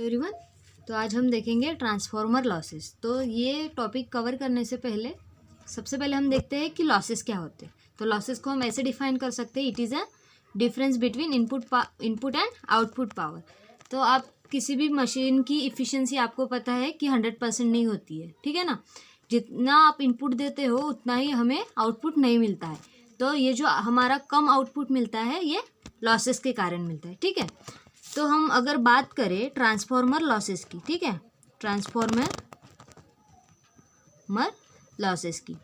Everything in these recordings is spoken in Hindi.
एवरीवन। तो आज हम देखेंगे ट्रांसफॉर्मर लॉसेस। तो ये टॉपिक कवर करने से पहले सबसे पहले हम देखते हैं कि लॉसेस क्या होते हैं। तो लॉसेस को हम ऐसे डिफाइन कर सकते हैं, it is a difference between input and output power. तो आप किसी भी मशीन की इफ़िशियंसी आपको पता है कि 100% नहीं होती है, ठीक है ना। जितना आप इनपुट देते हो उतना ही हमें आउटपुट नहीं मिलता है। तो ये जो हमारा कम आउटपुट मिलता है ये लॉसेस के कारण मिलता है, ठीक है। तो हम अगर बात करें ट्रांसफॉर्मर लॉसेस की, ठीक है, ट्रांसफॉर्मर लॉसेस की,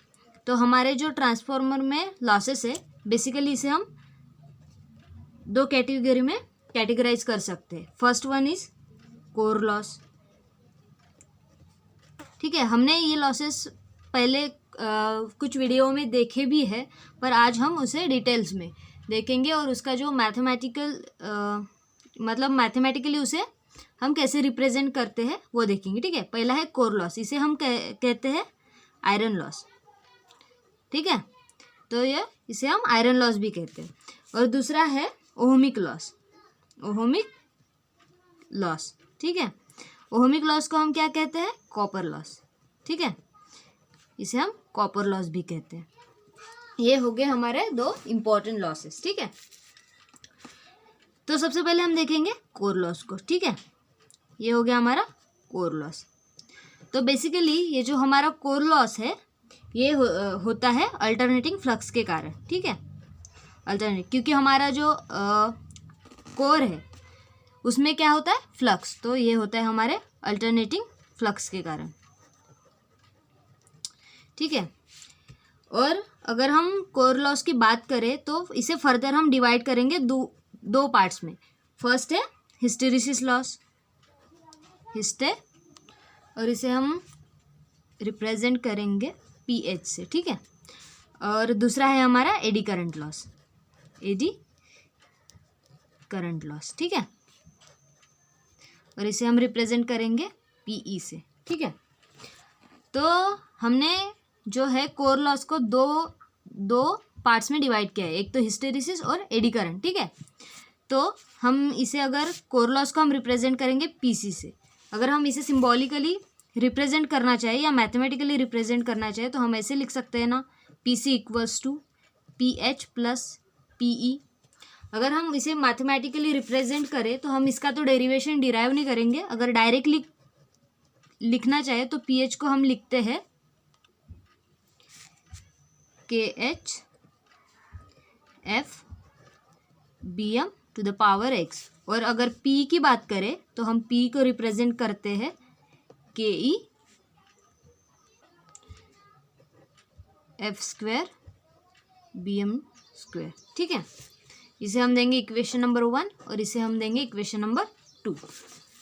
तो हमारे जो ट्रांसफॉर्मर में लॉसेस है बेसिकली इसे हम दो कैटेगरी में कैटेगराइज कर सकते हैं। First one is core loss, ठीक है। हमने ये लॉसेस पहले कुछ वीडियो में देखे भी है, पर आज हम उसे डिटेल्स में देखेंगे और उसका जो मैथमेटिकली उसे हम कैसे रिप्रेजेंट करते हैं वो देखेंगे, ठीक है। पहला है कोर लॉस, इसे हम कहते हैं आयरन लॉस, ठीक है। तो ये इसे हम आयरन लॉस भी कहते हैं। और दूसरा है ओहमिक लॉस, ठीक है। ओहमिक लॉस को हम क्या कहते हैं, कॉपर लॉस, ठीक है। इसे हम कॉपर लॉस भी कहते हैं। ये हो गए हमारे दो इम्पोर्टेंट लॉसेस, ठीक है। तो सबसे पहले हम देखेंगे कोर लॉस को, ठीक है। ये हो गया हमारा कोर लॉस। तो बेसिकली ये जो हमारा कोर लॉस है ये होता है अल्टरनेटिंग फ्लक्स के कारण, ठीक है। अल्टरनेट, क्योंकि हमारा जो कोर है उसमें क्या होता है, फ्लक्स, तो ये होता है हमारे अल्टरनेटिंग फ्लक्स के कारण, ठीक है। और अगर हम कोर लॉस की बात करें तो इसे फर्दर हम डिवाइड करेंगे दो पार्ट्स में। फर्स्ट है हिस्टेरिसिस लॉस, और इसे हम रिप्रेजेंट करेंगे पीएच से, ठीक है। और दूसरा है हमारा एडी करंट लॉस, ठीक है। और इसे हम रिप्रेजेंट करेंगे पीई से, ठीक है। तो हमने जो है कोर लॉस को दो पार्ट्स में डिवाइड किया है, एक तो हिस्टेरिसिस और एडी करंट, ठीक है। तो हम इसे अगर कोर लॉस को हम रिप्रेजेंट करेंगे पीसी से। अगर हम इसे सिंबॉलिकली रिप्रेजेंट करना चाहे या मैथमेटिकली रिप्रेजेंट करना चाहे तो हम ऐसे लिख सकते हैं ना, PC equals to PH plus PE. अगर हम इसे मैथमेटिकली रिप्रेजेंट करें तो हम इसका तो डेरिवेशन डिराइव नहीं करेंगे। अगर डायरेक्टली लिखना चाहे तो पीएच को हम लिखते हैं KH F BM to the power x। और अगर P की बात करें तो हम P को रिप्रेजेंट करते हैं KE F square BM square, ठीक है। इसे हम देंगे इक्वेशन नंबर 1 और इसे हम देंगे इक्वेशन नंबर 2।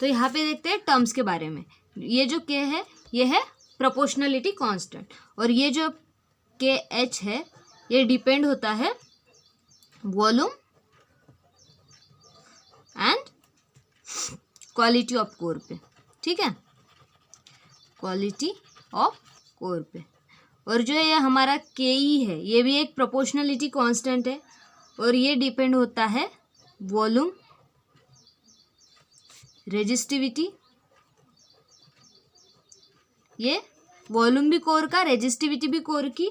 तो यहाँ पे देखते हैं टर्म्स के बारे में। ये जो K है ये है प्रोपोर्शनलिटी कांस्टेंट, और ये जो KH है ये डिपेंड होता है volume and quality of core पे, ठीक है, क्वालिटी ऑफ कोर पे। और जो ये हमारा KE है ये भी एक प्रोपोर्शनलिटी कांस्टेंट है और ये डिपेंड होता है वॉल्यूम, रेजिस्टिविटी, ये वॉल्यूम भी कोर का, रेजिस्टिविटी भी कोर की,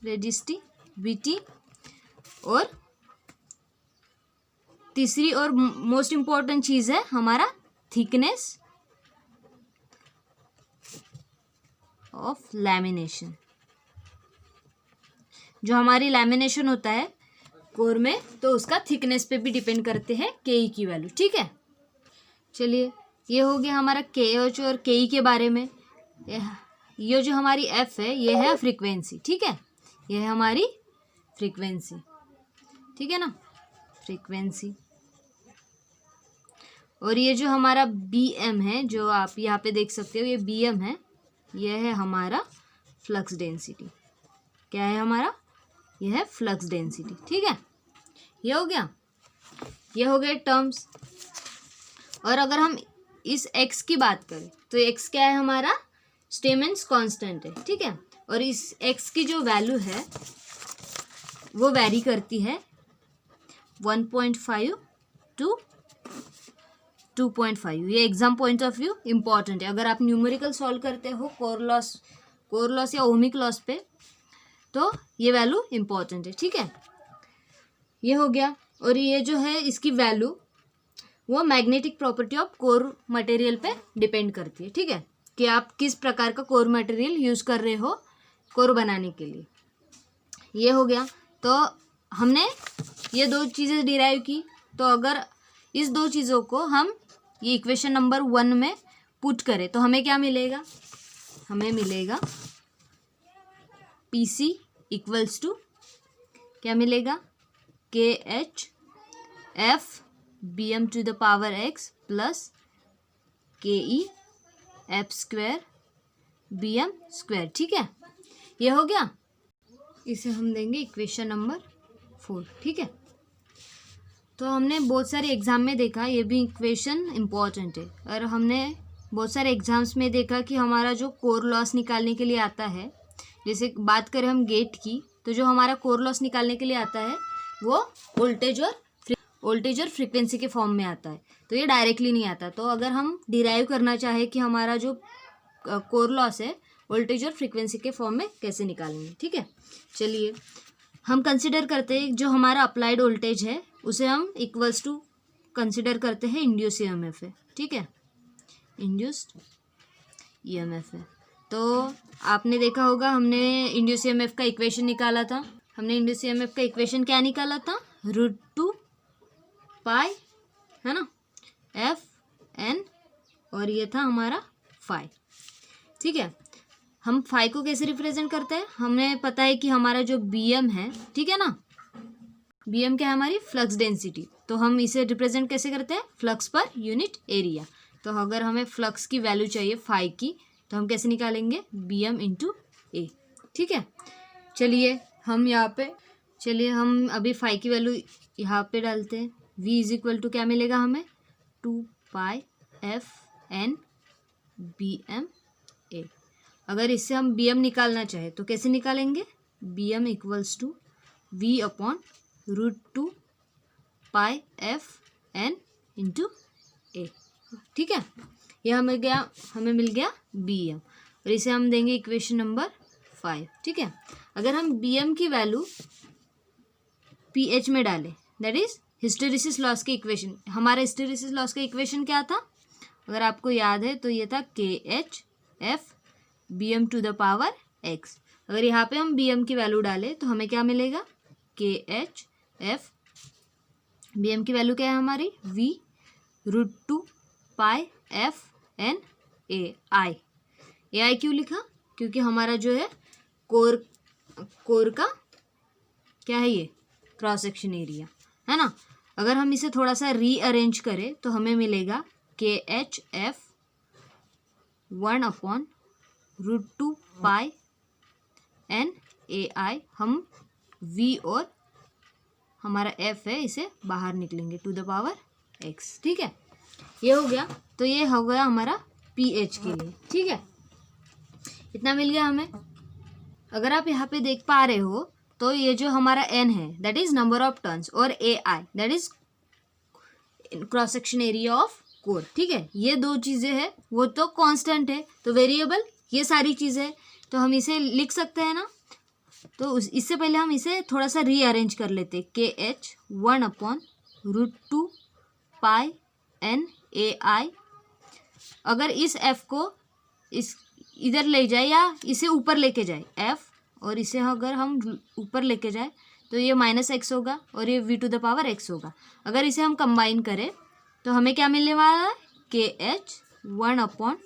रेजिस्टिविटी, और तीसरी और मोस्ट इम्पॉर्टेंट चीज़ है हमारा थिकनेस ऑफ लैमिनेशन। जो हमारी लैमिनेशन होता है कोर में तो उसका थिकनेस पे भी डिपेंड करते हैं केई की वैल्यू, ठीक है। चलिए ये हो गया हमारा KH और KE के बारे में। ये जो हमारी F है ये है फ्रीक्वेंसी, ठीक है, ये है हमारी फ्रीक्वेंसी, ठीक है ना, फ्रीक्वेंसी। और ये जो हमारा BM है जो आप यहाँ पे देख सकते हो ये BM है, ये है हमारा फ्लक्स डेंसिटी। क्या है हमारा, ये है फ्लक्स डेंसिटी, ठीक है। ये हो गए टर्म्स। और अगर हम इस x की बात करें तो x क्या है हमारा, स्टेमेंस कांस्टेंट है, ठीक है। और इस x की जो वैल्यू है वो वैरी करती है 1.5 to 2.5। ये exam point of view important है। अगर आप न्यूमेरिकल सॉल्व करते हो कोर लॉस या ओमिक लॉस पे, तो ये वैल्यू इम्पॉर्टेंट है, ठीक है। ये हो गया। और ये जो है इसकी वैल्यू वो magnetic property of core material पे डिपेंड करती है, ठीक है, कि आप किस प्रकार का कोर मटेरियल यूज़ कर रहे हो कोर बनाने के लिए। ये हो गया। तो हमने ये दो चीज़ें डिराइव की। तो अगर इस दो चीज़ों को हम ये इक्वेशन नंबर 1 में पुट करें तो हमें क्या मिलेगा? हमें मिलेगा PC इक्वल्स टू क्या मिलेगा? KH F BM to the power X plus KE F square BM square, ठीक है। ये हो गया। इसे हम देंगे इक्वेशन नंबर 4, ठीक है। तो हमने बहुत सारे एग्ज़ाम में देखा, ये भी इक्वेशन इम्पॉर्टेंट है। और हमने बहुत सारे एग्ज़ाम्स में देखा कि हमारा जो कोर लॉस निकालने के लिए आता है, जैसे बात करें हम गेट की, तो जो हमारा कोर लॉस निकालने के लिए आता है वो वोल्टेज और फ्रीक्वेंसी के फॉर्म में आता है। तो ये डायरेक्टली नहीं आता। तो अगर हम डिराइव करना चाहें कि हमारा जो कोर लॉस है वोल्टेज और फ्रीक्वेंसी के फॉर्म में कैसे निकालेंगे, ठीक है। चलिए हम कंसिडर करते हैं जो हमारा अप्लाइड वोल्टेज है उसे हम इक्वल्स टू कंसिडर करते हैं इंड्यूस ईएमएफ है, ठीक है, इंड्यूस्ड ईएमएफ है। तो आपने देखा होगा हमने इंड्यूस ईएमएफ का इक्वेशन निकाला था। हमने इंड्यूस ईएमएफ का इक्वेशन क्या निकाला था? √2 पाई, है ना, FN, और ये था हमारा फाई, ठीक है। हम फाई को कैसे रिप्रेजेंट करते हैं? हमें पता है कि हमारा जो BM है, ठीक है ना, BM क्या है? हमारी फ्लक्स डेंसिटी। तो हम इसे रिप्रेजेंट कैसे करते हैं? Flux per unit area. तो अगर हमें फ्लक्स की वैल्यू चाहिए फाई की, तो हम कैसे निकालेंगे? BM इंटू A, ठीक है। चलिए हम अभी फाई की वैल्यू यहाँ पे डालते हैं। V इज इक्वल टू क्या मिलेगा हमें? 2 पाई FN BM A। अगर इससे हम BM निकालना चाहे तो कैसे निकालेंगे? BM equals to V upon √2 pi FN into A, ठीक है। यह हमें मिल गया BM, और इसे हम देंगे इक्वेशन नंबर 5, ठीक है। अगर हम BM की वैल्यू PH में डालें, दैट इज हिस्टेरिसिस लॉस के इक्वेशन, हमारा हिस्टेरिसिस लॉस का इक्वेशन क्या था? अगर आपको याद है तो ये था KH F BM to the power X। अगर यहाँ पे हम BM की वैल्यू डालें तो हमें क्या मिलेगा? KH F BM की वैल्यू क्या है हमारी? V √2 pi FN AI। AI क्यों लिखा? क्योंकि हमारा जो है कोर का क्या है? ये क्रॉस सेक्शन एरिया है ना। अगर हम इसे थोड़ा सा रीअरेंज करें तो हमें मिलेगा KH F 1 upon √2 pi N AI। हम V और हमारा F है इसे बाहर निकलेंगे टू द पावर X, ठीक है। ये हो गया। तो ये हो गया हमारा PH के लिए, ठीक है। इतना मिल गया हमें। अगर आप यहाँ पे देख पा रहे हो तो ये जो हमारा N है that is number of turns, और AI that is cross section area of core, ठीक है। ये दो चीज़ें हैं, वो तो कांस्टेंट है, तो वेरिएबल ये सारी चीज़ें, तो हम इसे लिख सकते हैं ना। तो इससे पहले हम इसे थोड़ा सा रीअरेंज कर लेते। KH 1 upon √2 pi N AI। अगर इस F को इधर ले जाए या इसे ऊपर लेके जाए F, और इसे अगर हम ऊपर लेके जाए तो ये -x होगा और ये V to the power X होगा। अगर इसे हम कंबाइन करें तो हमें क्या मिलने वाला है? KH 1 upon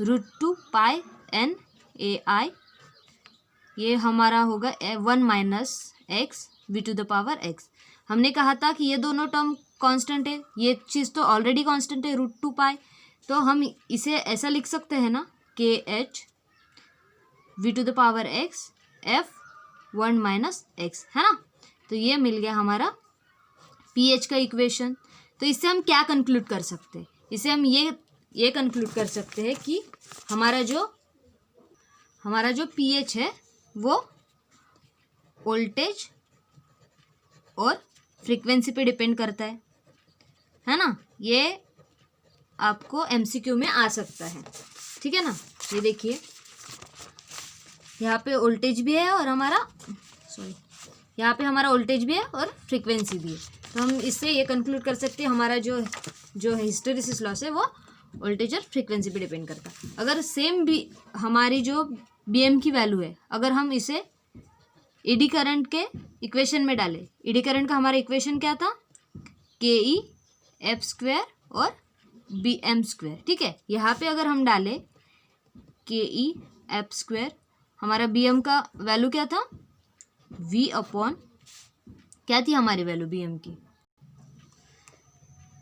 √2 pi N AI। ये हमारा होगा 1 - x V to the power X। हमने कहा था कि ये दोनों टर्म कांस्टेंट है, ये चीज़ तो ऑलरेडी कांस्टेंट है √2 पाई। तो हम इसे ऐसा लिख सकते हैं ना, KH V to the power X F 1 - x, है ना। तो ये मिल गया हमारा PH का इक्वेशन। तो इससे हम क्या कंक्लूड कर सकते हैं? इससे हम ये कंक्लूड कर सकते हैं कि हमारा जो PH है वो वोल्टेज और फ्रीक्वेंसी पे डिपेंड करता है ना। ये आपको MCQ में आ सकता है, ठीक है ना। ये देखिए यहाँ पे वोल्टेज भी है और यहाँ पे हमारा वोल्टेज भी है और फ्रीक्वेंसी भी है। तो हम इससे ये कंक्लूड कर सकते हैं हमारा जो है हिस्टैरिसीस लॉस है वो वोल्टेज और फ्रीक्वेंसी पे डिपेंड करता है। अगर सेम भी हमारी जो BM की वैल्यू है, अगर हम इसे एडी करंट के इक्वेशन में डालें, एडी करंट का हमारा इक्वेशन क्या था, KE F² और BM², ठीक है। यहाँ पे अगर हम डालें KE F², हमारा BM का वैल्यू क्या था, V अपॉन क्या थी हमारी वैल्यू BM की,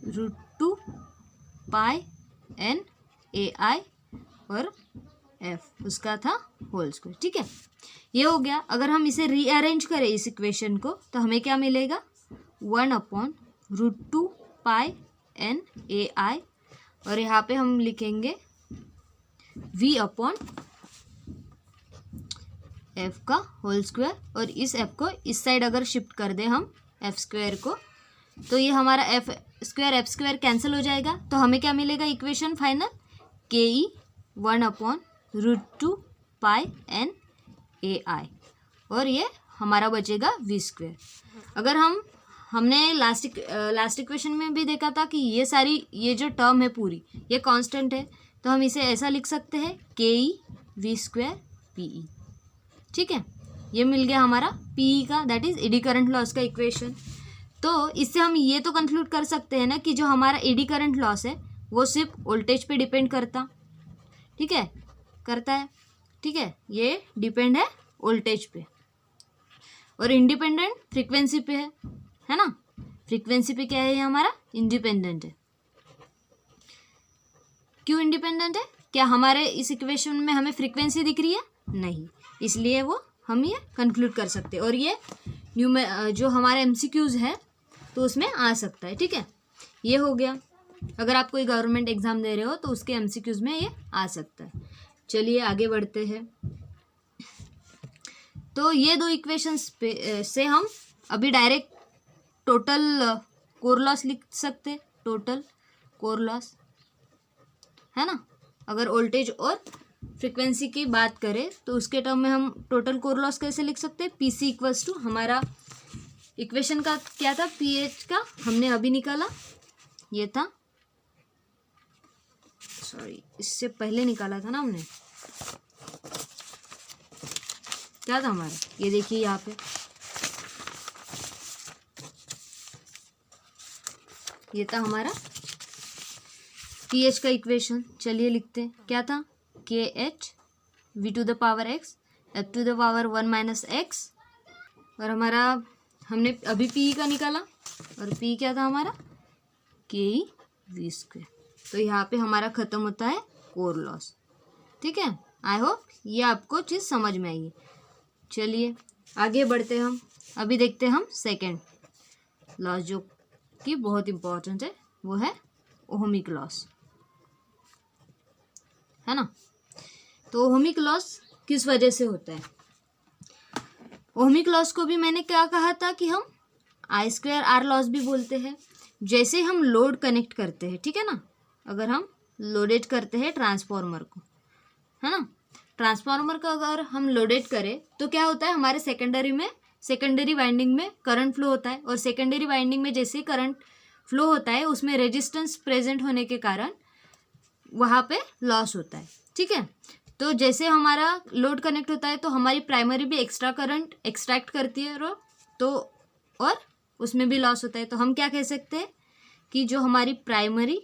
√2 पाई N AI और F उसका था होल स्क्वायर, ठीक है। ये हो गया। अगर हम इसे रीअरेंज करें इस इक्वेशन को तो हमें क्या मिलेगा, 1 अपॉन √2 पाई N AI और यहाँ पे हम लिखेंगे V अपॉन F का होल स्क्वायर, और इस F को इस साइड अगर शिफ्ट कर दें हम F² को, तो ये हमारा F² कैंसिल हो जाएगा। तो हमें क्या मिलेगा equation final, KE 1 upon √2 pi N AI और ये हमारा बचेगा V²। अगर हमने लास्ट इक्वेशन में भी देखा था कि ये जो टर्म है पूरी ये कांस्टेंट है, तो हम इसे ऐसा लिख सकते हैं KE V² PE, ठीक है। ये मिल गया हमारा PE का, that is eddy current loss का इक्वेशन। तो इससे हम ये तो कंक्लूड कर सकते हैं ना कि जो हमारा एडी करंट लॉस है वो सिर्फ वोल्टेज पे डिपेंड करता है, ठीक है। ये डिपेंड है वोल्टेज पे और इंडिपेंडेंट फ्रीक्वेंसी पे है ना। फ्रीक्वेंसी पे क्या है, ये हमारा इंडिपेंडेंट है। क्यों इंडिपेंडेंट है, क्या हमारे इस इक्वेशन में हमें फ्रीक्वेंसी दिख रही है, नहीं, इसलिए वो हम ये कंक्लूड कर सकते हैं। और ये जो हमारे MCQs है तो उसमें आ सकता है, ठीक है। ये हो गया, अगर आप कोई गवर्नमेंट एग्जाम दे रहे हो तो उसके MCQs में ये आ सकता है। चलिए आगे बढ़ते हैं। तो ये दो इक्वेशंस से हम अभी डायरेक्ट टोटल कोर लॉस लिख सकते हैं, टोटल कोर लॉस है ना। अगर वोल्टेज और फ्रीक्वेंसी की बात करें तो उसके टर्म में हम टोटल कोर लॉस कैसे लिख सकते हैं, PC इक्वल्स टू हमारा इक्वेशन का क्या था, PH का हमने अभी निकाला, ये था, सॉरी इससे पहले निकाला था ना हमने, क्या था हमारा, ये देखिए यहाँ पे ये था हमारा PH का इक्वेशन। चलिए लिखते हैं, क्या था, KH V⁴x F⁴ 1 - x और हमारा हमने अभी PE का निकाला और PE क्या था हमारा, KE V²। तो यहाँ पे हमारा ख़त्म होता है कोर लॉस, ठीक है। आई होप ये आपको चीज़ समझ में आई। चलिए आगे बढ़ते हैं हम, अभी देखते हैं हम सेकेंड लॉस जो कि बहुत इम्पोर्टेंट है, वो है ओहमिक लॉस, है ना। तो ओहमिक लॉस किस वजह से होता है, ओहमिक लॉस को भी मैंने क्या कहा था कि हम I² R लॉस भी बोलते हैं। जैसे हम लोड कनेक्ट करते हैं, ठीक है ना, अगर हम लोडेड करते हैं ट्रांसफार्मर को, है ना, ट्रांसफार्मर का अगर हम लोडेड करें तो क्या होता है, हमारे सेकेंडरी वाइंडिंग में करंट फ्लो होता है, और सेकेंडरी वाइंडिंग में जैसे करंट फ्लो होता है उसमें रेजिस्टेंस प्रेजेंट होने के कारण वहाँ पे लॉस होता है, ठीक है। तो जैसे हमारा लोड कनेक्ट होता है तो हमारी प्राइमरी भी एक्स्ट्रा करंट एक्सट्रैक्ट करती है तो और उसमें भी लॉस होता है। तो हम क्या कह सकते हैं कि जो हमारी प्राइमरी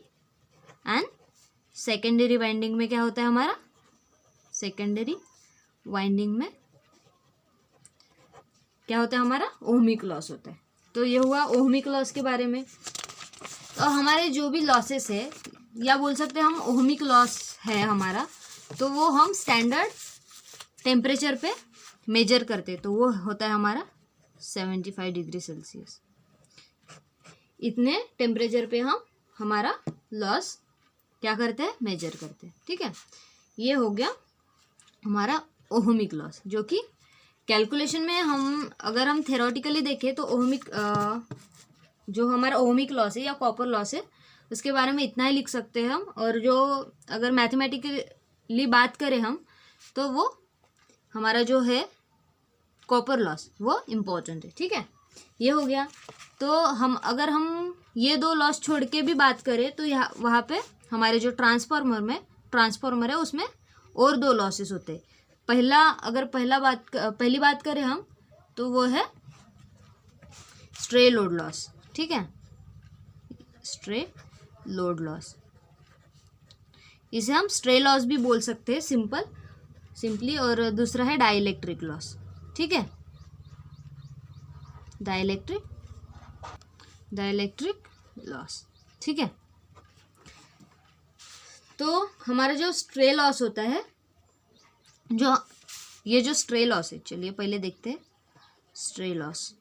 एंड सेकेंडरी वाइंडिंग में क्या होता है, हमारा सेकेंडरी वाइंडिंग में क्या होता है, हमारा ओहमिक लॉस होता है। तो ये हुआ ओहमिक लॉस के बारे में। तो हमारे जो भी लॉसेस है, या बोल सकते हैं हम ओहमिक लॉस है हमारा, तो वो हम स्टैंडर्ड टेम्परेचर पे मेजर करते हैं, तो वो होता है हमारा 75 डिग्री सेल्सियस। इतने टेम्परेचर पे हम हमारा लॉस क्या करते हैं, मेजर करते हैं, ठीक है। ये हो गया हमारा ओहमिक लॉस, जो कि कैलकुलेशन में अगर हम थ्योरेटिकली देखें तो ओहमिक जो हमारा ओहमिक लॉस है या कॉपर लॉस है उसके बारे में इतना ही लिख सकते हैं हम। और जो अगर मैथमेटिकली बात करें हम, तो वो हमारा जो है कॉपर लॉस वो इम्पोर्टेंट है, ठीक है। ये हो गया। तो अगर हम ये दो लॉस छोड़ के भी बात करें तो यहाँ वहाँ पे हमारे जो ट्रांसफॉर्मर है उसमें और दो लॉसेस होते हैं। पहली बात करें हम तो वो है स्ट्रे लोड लॉस, ठीक है, स्ट्रे लोड लॉस। इसे हम स्ट्रे लॉस भी बोल सकते हैं सिंपली। और दूसरा है डाइलेक्ट्रिक लॉस, ठीक है, डाइलेक्ट्रिक लॉस, ठीक है। तो हमारा जो स्ट्रे लॉस होता है, ये जो स्ट्रे लॉस है, चलिए पहले देखते हैं स्ट्रे लॉस,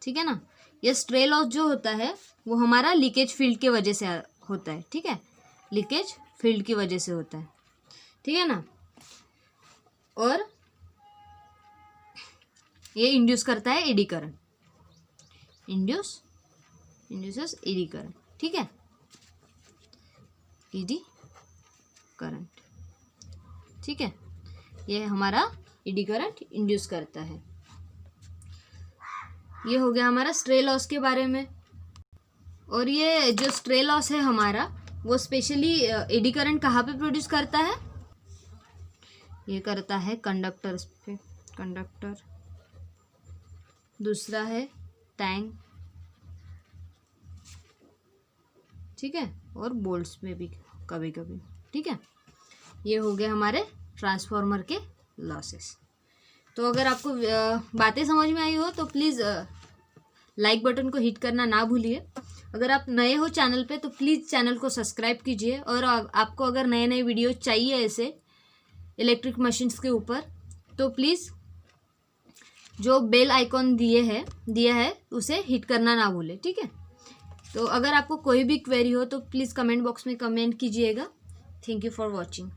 ठीक है ना। ये स्ट्रे लॉस जो होता है वो हमारा लीकेज फील्ड की वजह से होता है, ठीक है, लीकेज फील्ड की वजह से होता है, ठीक है ना। और ये इंड्यूस करता है eddy current, induces eddy current, ठीक है, एडी करंट, ठीक है। ये हमारा एडी करंट इंड्यूस करता है। ये हो गया हमारा स्ट्रे लॉस के बारे में। और ये जो स्ट्रे लॉस है हमारा, वो स्पेशली एडी करंट कहाँ पे प्रोड्यूस करता है? ये करता है कंडक्टर्स पे, कंडक्टर, दूसरा है टैंक, ठीक है, और बोल्ट्स में भी कभी कभी, ठीक है। ये हो गया हमारे ट्रांसफार्मर के लॉसेस। तो अगर आपको बातें समझ में आई हो तो प्लीज़ लाइक बटन को हिट करना ना भूलिए। अगर आप नए हो चैनल पे तो प्लीज़ चैनल को सब्सक्राइब कीजिए। और आपको अगर नए वीडियो चाहिए ऐसे इलेक्ट्रिक मशीन्स के ऊपर, तो प्लीज़ जो बेल आइकॉन दिया है उसे हिट करना ना भूले, ठीक है। तो अगर आपको कोई भी क्वेरी हो तो प्लीज़ कमेंट बॉक्स में कमेंट कीजिएगा। Thank you for watching.